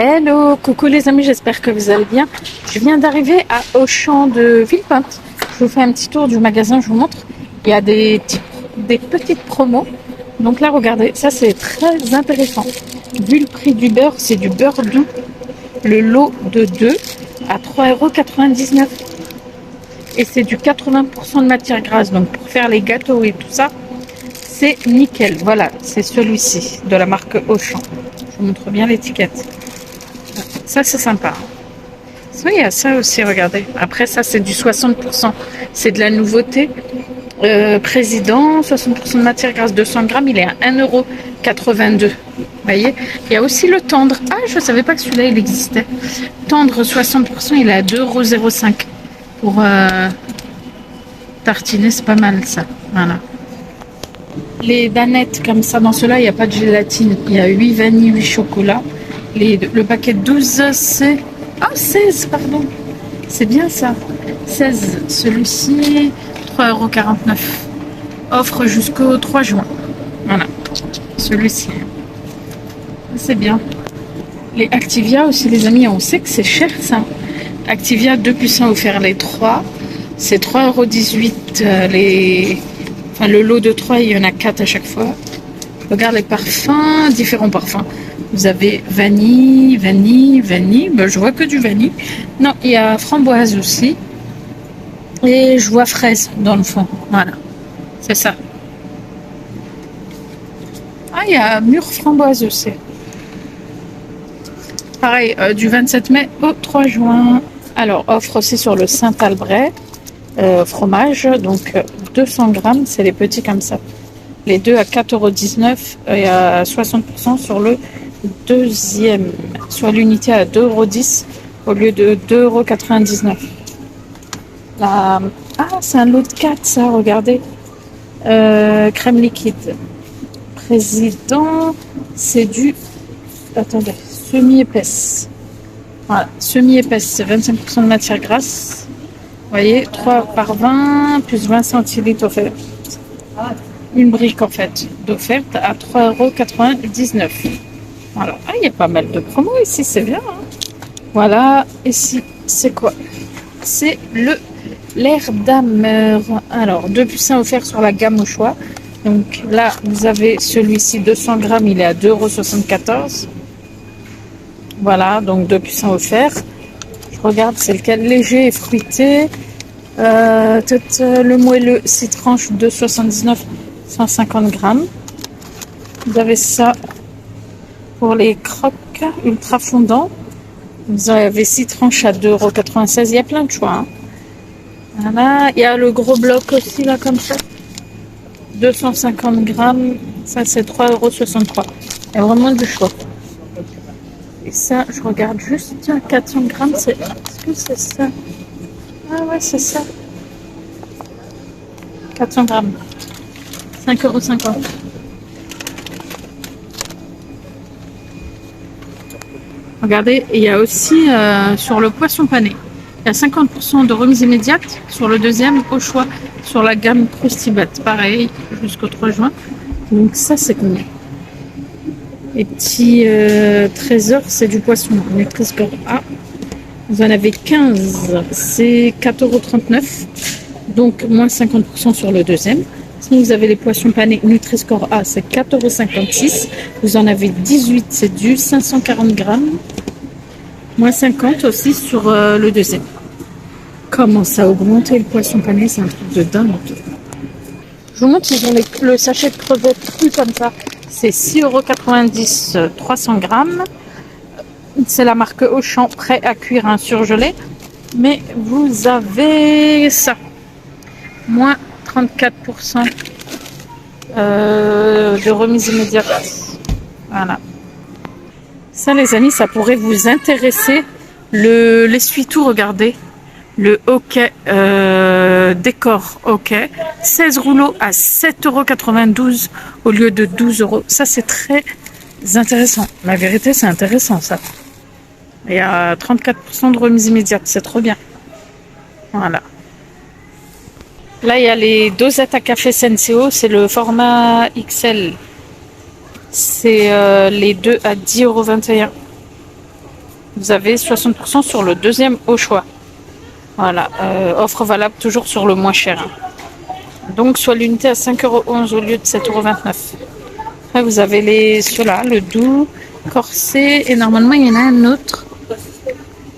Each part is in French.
Hello, coucou les amis, j'espère que vous allez bien. Je viens d'arriver à Auchan de Villepinte. Je vous fais un petit tour du magasin, je vous montre. Il y a des petites promos. Donc là, regardez, ça c'est très intéressant. Vu le prix du beurre, c'est du beurre doux. Le lot de 2 à 3,99 €. Et c'est du 80% de matière grasse. Donc pour faire les gâteaux et tout ça, c'est nickel. Voilà, c'est celui-ci de la marque Auchan. Je vous montre bien l'étiquette. Ça, c'est sympa. Oui, il y a ça aussi, regardez. Après, ça, c'est du 60%. C'est de la nouveauté. Président, 60% de matière grasse, 200 grammes, il est à 1,82 €. Vous voyez, il y a aussi le tendre. Ah, je ne savais pas que celui-là, il existait. Tendre, 60%, il est à 2,05 €. Pour tartiner, c'est pas mal, ça. Voilà. Les danettes, comme ça, dans ceux-là, il n'y a pas de gélatine. Il y a 8 vanilles, 8 chocolat. Le paquet de 12, c'est... Ah, 16, pardon. C'est bien ça. 16, celui-ci, 3,49 €. Offre jusqu'au 3 juin. Voilà, celui-ci. C'est bien. Les Activia aussi, les amis, on sait que c'est cher, ça. Activia, 2 puissants offerts, les 3. C'est 3,18 €. Enfin, le lot de 3, il y en a 4 à chaque fois. Regarde les parfums, différents parfums. Vous avez vanille. Ben, je vois que du vanille. Non, il y a framboise aussi. Et je vois fraise dans le fond. Voilà, c'est ça. Ah, il y a mûre framboise aussi. Pareil, du 27 mai au 3 juin. Alors, offre aussi sur le Saint-Albret. Fromage, donc 200 grammes, c'est les petits comme ça. Les deux à 4,19 € et à 60% sur le deuxième, soit l'unité à 2,10 € au lieu de 2,99 €. Ah, c'est un lot de 4, ça, regardez. Crème liquide. Président, c'est du... Attendez, semi-épaisse. Voilà, semi-épaisse, c'est 25% de matière grasse. Vous voyez, 3 par 20, plus 20 centilitres offert. Une brique, en fait, d'offerte à 3,99 €. Voilà. Ah, il y a pas mal de promos ici, c'est bien. Hein. Voilà, ici, c'est quoi? C'est l'air d'Amer. Alors, 2 puissants offerts sur la gamme au choix. Donc là, vous avez celui-ci, 200 grammes, il est à 2,74 €. Voilà, donc 2 puissants offerts. Je regarde, c'est lequel? Léger et fruité. Le moelleux, 6 tranches, 2,79 €, 150 grammes. Vous avez ça pour les croques ultra fondants. Vous avez 6 tranches à 2,96 €. Il y a plein de choix. Hein. Voilà. Il y a le gros bloc aussi, là, comme ça. 250 grammes. Ça, c'est 3,63 €. Il y a vraiment du choix. Et ça, je regarde juste. 400 grammes, est-ce que c'est ça? Ah ouais, c'est ça. 400 grammes. 5,50 €. Regardez, il y a aussi sur le poisson pané. Il y a 50% de remise immédiate sur le deuxième au choix sur la gamme Croustibat. Pareil, jusqu'au 3 juin. Donc ça, c'est combien? Les petits trésors, c'est du poisson. Nutri-Score A. Vous en avez 15. C'est 4,39 €. Donc moins 50% sur le deuxième. Sinon, vous avez les poissons panés Nutri-Score A, c'est 4,56 €. Vous en avez 18, c'est du 540 grammes. Moins 50 aussi sur le deuxième. Comment ça a augmenté le poisson pané, c'est un truc de dingue. Je vous montre, ils ont le sachet de crevettes crues comme ça. C'est 6,90 €, 300 grammes. C'est la marque Auchan, prêt à cuire un surgelé. Mais vous avez ça. Moins 34% de remise immédiate. Voilà. Ça, les amis, ça pourrait vous intéresser. L'essuie-tout, regardez. Le hockey, décor hockey. 16 rouleaux à 7,92 € au lieu de 12 €. Ça, c'est très intéressant. La vérité, c'est intéressant, ça. Il y a 34% de remise immédiate. C'est trop bien. Voilà. Là, il y a les dosettes à café Senseo, c'est le format XL. C'est les deux à 10,21 €. vous avez 60% sur le deuxième au choix. Voilà, offre valable toujours sur le moins cher. Hein. Donc, soit l'unité à 5,11 € au lieu de 7,29 €. Après, vous avez ceux-là, le doux, corset, et normalement, il y en a un autre.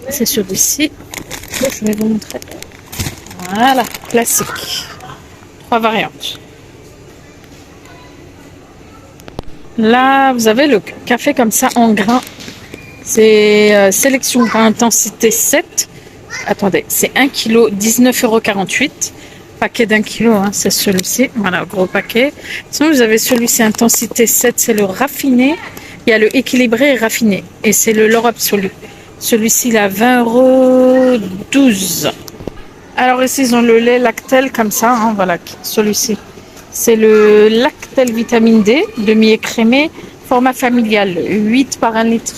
C'est celui-ci. Je vais vous montrer. Voilà, classique. 3 variantes. Là, vous avez le café comme ça en grain. C'est sélection intensité 7. Attendez, c'est 1 kg, 19,48 €. Paquet d'1 kg, hein, c'est celui-ci. Voilà, gros paquet. Sinon, vous avez celui-ci intensité 7, c'est le raffiné. Il y a le équilibré et raffiné. Et c'est le l'or absolu. Celui-ci, il a 20,12 €. Alors ici, ils ont le lait Lactel comme ça. Hein, voilà, celui-ci. C'est le Lactel vitamine D, demi-écrémé, format familial, 8 par 1 litre.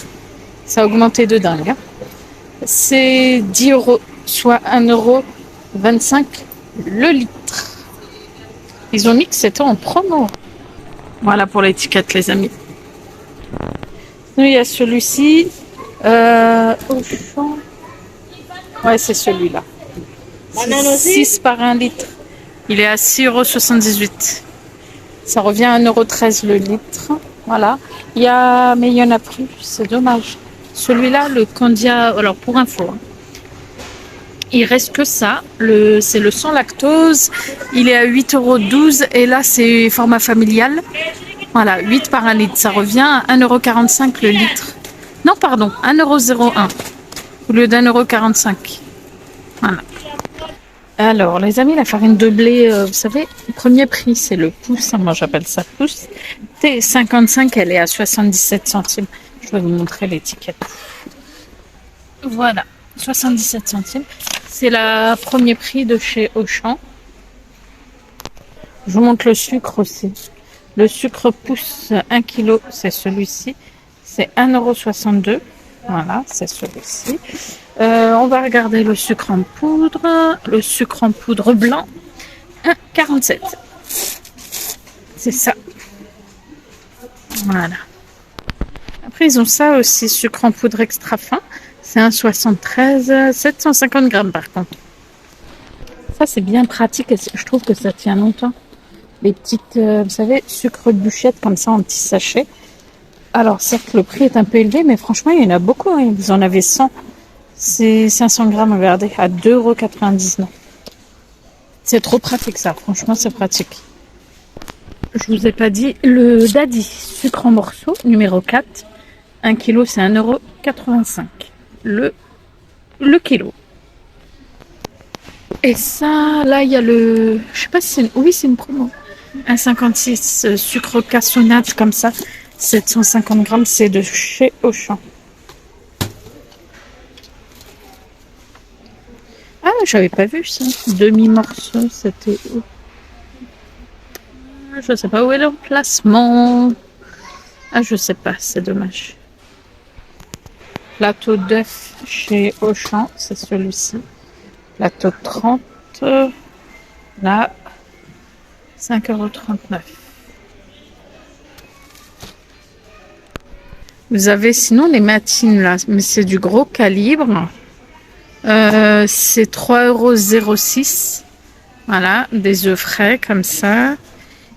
Ça a augmenté de dingue. Hein. C'est 10 €, soit 1,25 € le litre. Ils ont mis que c'était en promo. Voilà pour l'étiquette, les amis. Sinon, il y a celui-ci. Auchan. Ouais, c'est celui-là. 6 par 1 litre. Il est à 6,78 €. Ça revient à 1,13 € le litre. Voilà. Mais il y en a plus. C'est dommage. Celui-là, le Candia, alors pour info, hein, il reste que ça. C'est le sans lactose. Il est à 8,12 € et là, c'est format familial. Voilà, 8 par 1 litre. Ça revient à 1,45 € le litre. Non, pardon, 1,01 € au lieu d'1,45 €. Voilà. Alors, les amis, la farine de blé, vous savez, le premier prix, c'est le pouce. Hein, moi, j'appelle ça pouce. T55, elle est à 77 centimes. Je vais vous montrer l'étiquette. Voilà, 77 centimes. C'est le premier prix de chez Auchan. Je vous montre le sucre aussi. Le sucre pousse 1 kg, c'est celui-ci. C'est 1,62 €. Voilà, c'est celui-ci. On va regarder le sucre en poudre. Le sucre en poudre blanc, 1,47 €. C'est ça. Voilà. Après, ils ont ça aussi, sucre en poudre extra fin. C'est 1,73 €, 750 grammes par contre. Ça, c'est bien pratique et je trouve que ça tient longtemps. Les petites, vous savez, sucre de bûchette comme ça en petits sachets. Alors, certes, le prix est un peu élevé, mais franchement, il y en a beaucoup. Hein. Vous en avez 100. C'est 500 grammes, regardez, à 2,99 €. C'est trop pratique, ça. Franchement, c'est pratique. Je vous ai pas dit, le Daddy, sucre en morceaux, numéro 4. 1 kg, c'est 1,85 € le kilo. Et ça, là, il y a le... Je sais pas si c'est... Oui, c'est une promo. 1,56 sucre cassonade comme ça. 750 grammes, c'est de chez Auchan. Ah, j'avais pas vu ça. Demi-morceau, c'était où? Je sais pas où est l'emplacement. Ah, je sais pas, c'est dommage. Plateau d'œuf chez Auchan, c'est celui-ci. Plateau 30, là, 5,39 €. Vous avez sinon les matines là, mais c'est du gros calibre. C'est 3,06 €. Voilà, des œufs frais comme ça.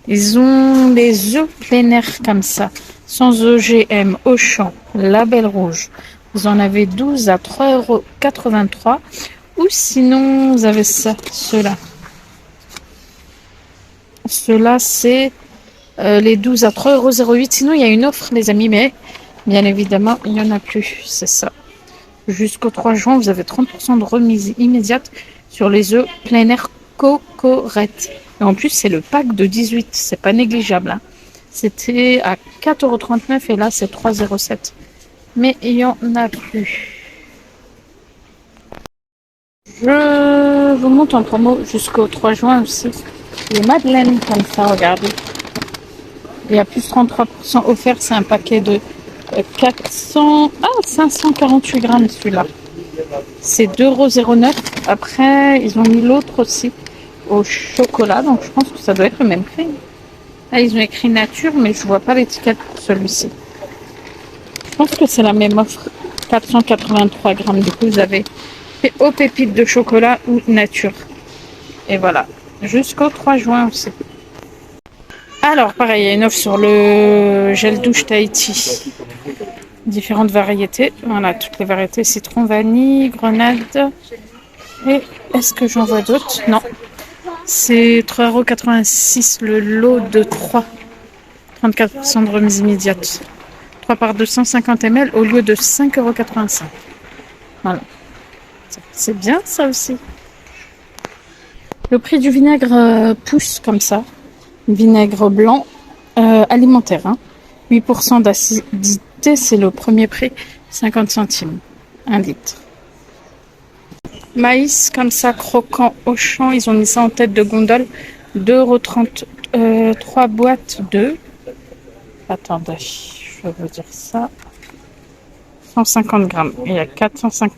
Ils ont les œufs plein air comme ça, sans OGM, Auchan, label rouge. Vous en avez 12 à 3,83 €. Ou sinon, vous avez ça, ceux-là. Ceux-là, c'est les 12 à 3,08 €. Sinon, il y a une offre, les amis, mais bien évidemment, il n'y en a plus. C'est ça. Jusqu'au 3 juin, vous avez 30% de remise immédiate sur les œufs plein air Cocorette. Et en plus, c'est le pack de 18. C'est pas négligeable. Hein. C'était à 4,39 € et là, c'est 3,07 €. Mais il n'y en a plus. Je vous montre en promo jusqu'au 3 juin aussi. Les madeleines comme ça, regardez. Il y a plus 33% offert. C'est un paquet de 548 grammes celui-là. C'est 2,09 €. Après, ils ont mis l'autre aussi au chocolat. Donc, je pense que ça doit être le même prix. Là, ils ont écrit nature, mais je vois pas l'étiquette pour celui-ci. Je pense que c'est la même offre. 483 grammes. Du coup, vous avez aux pépites de chocolat ou nature. Et voilà, jusqu'au 3 juin aussi. Alors, pareil, il y a une offre sur le gel douche Tahiti. Différentes variétés. Voilà, toutes les variétés citron, vanille, grenade. Et est-ce que j'en vois d'autres? Non. C'est 3,86 € le lot de 3. 34% de remise immédiate. 3 par 250 ml au lieu de 5,85 €. Voilà. C'est bien ça aussi. Le prix du vinaigre pousse comme ça. Vinaigre blanc alimentaire. 8% d'acidité, c'est le premier prix. 50 centimes. 1 litre. Maïs comme ça, croquant au champ. Ils ont mis ça en tête de gondole. 2,30 €. 3 boîtes de... Attendez, je vais vous dire ça. 150 grammes. Il y a 450.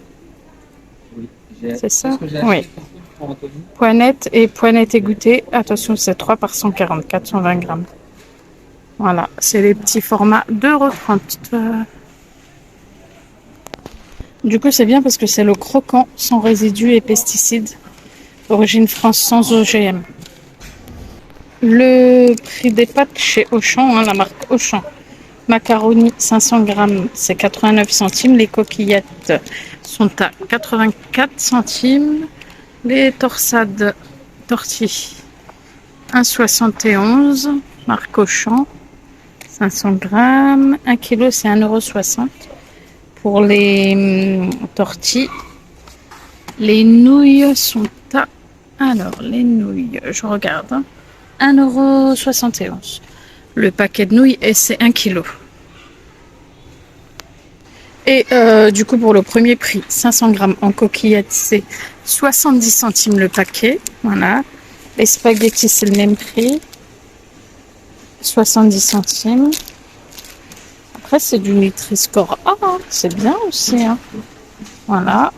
C'est ça? Oui. Poinette et poinette égouttée. Attention, c'est 3 par 140, 420 grammes. Voilà, c'est les petits formats 2,30 €. Du coup, c'est bien parce que c'est le croquant sans résidus et pesticides. Origine France sans OGM. Le prix des pâtes chez Auchan, la marque Auchan. Macaroni 500 grammes, c'est 89 centimes. Les coquillettes sont à 84 centimes. Les torsades tortilles 1,71 €. Marque Auchan. 500 grammes. 1 kg, c'est 1,60 €. Pour les tortilles, les nouilles sont à... Alors, les nouilles, je regarde. 1,71 €. Le paquet de nouilles, et c'est 1 kg. Et du coup, pour le premier prix, 500 grammes en coquillettes, c'est 70 centimes le paquet. Voilà. Les spaghettis, c'est le même prix. 70 centimes. Après, c'est du Nutri-Score A. C'est bien aussi. Voilà.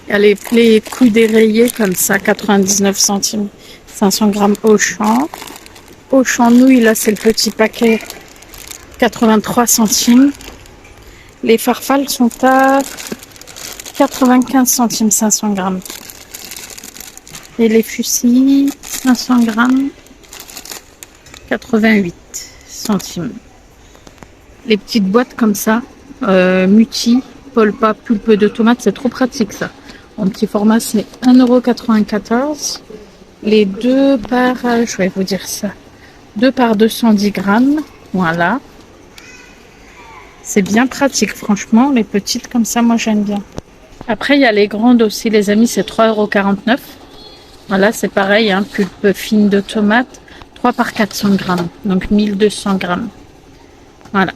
Il y a les coups dérayés comme ça, 99 centimes. 500 grammes Auchan. Auchan nouilles, là, c'est le petit paquet. 83 centimes. Les farfales sont à 95 centimes, 500 grammes. Et les fusils, 500 grammes, 88 centimes. Les petites boîtes comme ça, Muti, Polpa, pulpe de tomates, c'est trop pratique ça. En petit format, c'est 1,94 €. Les deux par, je vais vous dire ça, 2 par 210 grammes, voilà. C'est bien pratique, franchement. Les petites comme ça, moi j'aime bien. Après, il y a les grandes aussi, les amis, c'est 3,49 €. Voilà, c'est pareil, pulpe fine de tomate, 3 par 400 grammes, donc 1200 grammes. Voilà,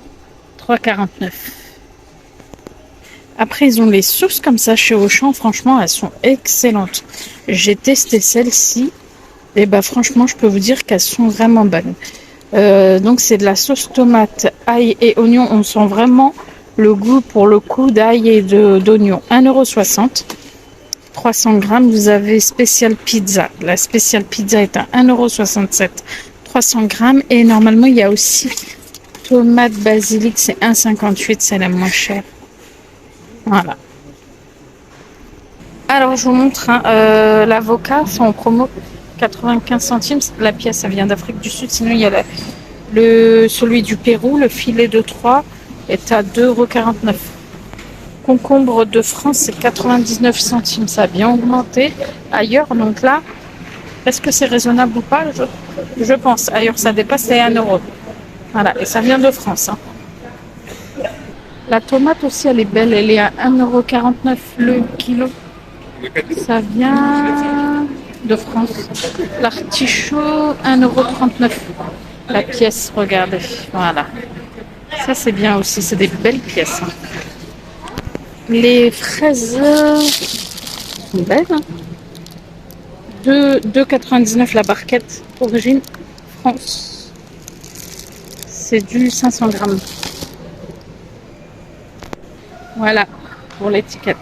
3,49 €. Après, ils ont les sauces comme ça chez Auchan, franchement, elles sont excellentes. J'ai testé celles-ci, et franchement, je peux vous dire qu'elles sont vraiment bonnes. Donc c'est de la sauce tomate, ail et oignon. On sent vraiment le goût pour le coup d'ail et d'oignon. 1,60 €. 300 grammes. Vous avez spécial pizza. La spéciale pizza est à 1,67 €. 300 grammes. Et normalement, il y a aussi tomate basilic. C'est 1,58 €. C'est la moins chère. Voilà. Alors, je vous montre l'avocat. C'est en promo. 95 centimes. La pièce, ça vient d'Afrique du Sud. Sinon, il y a celui du Pérou. Le filet de 3 est à 2,49 €. Concombre de France, c'est 99 centimes. Ça a bien augmenté ailleurs. Donc là, est-ce que c'est raisonnable ou pas? Je pense. Ailleurs, ça dépasse les 1 €. Voilà. Et ça vient de France. La tomate aussi, elle est belle. Elle est à 1,49 € le kilo. Ça vient de France. L'artichaut, 1,39 € la pièce, regardez. Voilà. Ça, c'est bien aussi. C'est des belles pièces. Les fraises sont belles. 2,99 € la barquette. Origine France. C'est du 500 grammes. Voilà pour l'étiquette.